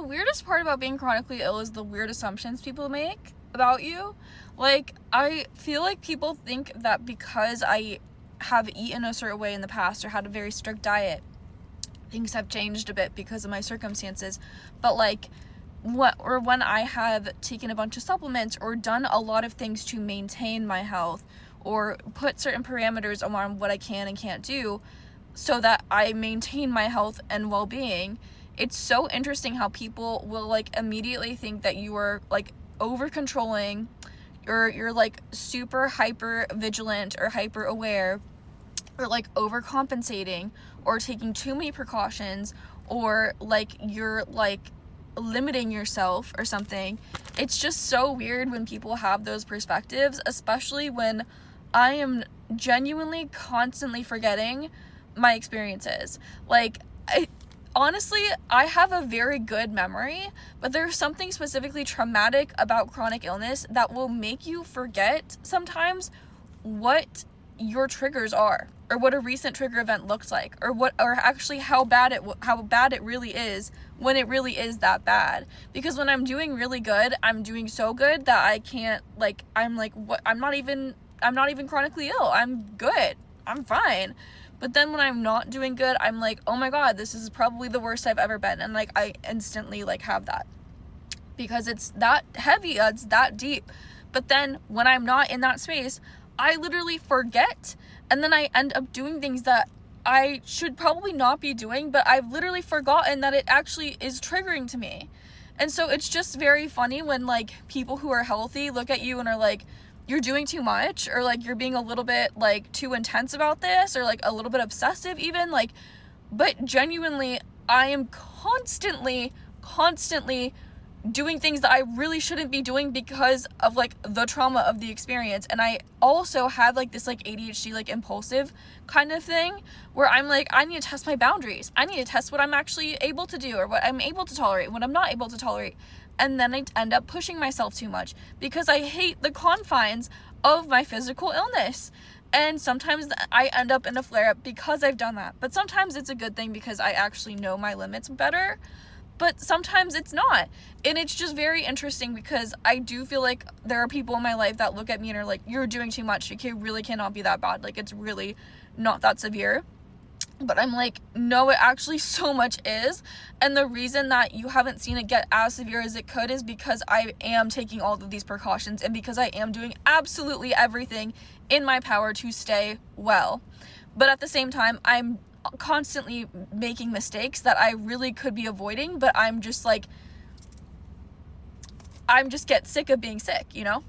weirdest part about being chronically ill is the weird assumptions people make about you. Like, I feel like people think that because I have eaten a certain way in the past or had a very strict diet, things have changed a bit because of my circumstances. But like, when I have taken a bunch of supplements or done a lot of things to maintain my health or put certain parameters on what I can and can't do so that I maintain my health and well-being, it's so interesting how people will like immediately think that you are like over controlling, or you're like super hyper vigilant or hyper aware, or like overcompensating, or taking too many precautions, or like you're like limiting yourself or something. It's just so weird when people have those perspectives, especially when I am genuinely constantly forgetting my experiences. Like, honestly, I have a very good memory, but there's something specifically traumatic about chronic illness that will make you forget sometimes what your triggers are, or what a recent trigger event looks like, or actually how bad it really is when it really is that bad. Because when I'm doing really good, I'm doing so good that I can't, like, I'm like, what? I'm not even chronically ill. I'm good. I'm fine. But then when I'm not doing good, I'm like, oh my God, this is probably the worst I've ever been. And like, I instantly like have that because it's that heavy, it's that deep. But then when I'm not in that space, I literally forget. And then I end up doing things that I should probably not be doing, but I've literally forgotten that it actually is triggering to me. And so it's just very funny when like people who are healthy look at you and are like, you're doing too much, or like you're being a little bit like too intense about this, or like a little bit obsessive even, like, but genuinely I am constantly doing things that I really shouldn't be doing because of like the trauma of the experience. And I also have like this like ADHD, like impulsive kind of thing where I'm like, I need to test my boundaries. I need to test what I'm actually able to do, or what I'm able to tolerate, what I'm not able to tolerate. And then I end up pushing myself too much because I hate the confines of my physical illness. And sometimes I end up in a flare-up because I've done that. But sometimes it's a good thing because I actually know my limits better. But sometimes it's not. And it's just very interesting because I do feel like there are people in my life that look at me and are like, you're doing too much. It really cannot be that bad. Like, it's really not that severe. But I'm like, no, it actually so much is. And the reason that you haven't seen it get as severe as it could is because I am taking all of these precautions, and because I am doing absolutely everything in my power to stay well. But at the same time, I'm constantly making mistakes that I really could be avoiding, but I'm just get sick of being sick, you know?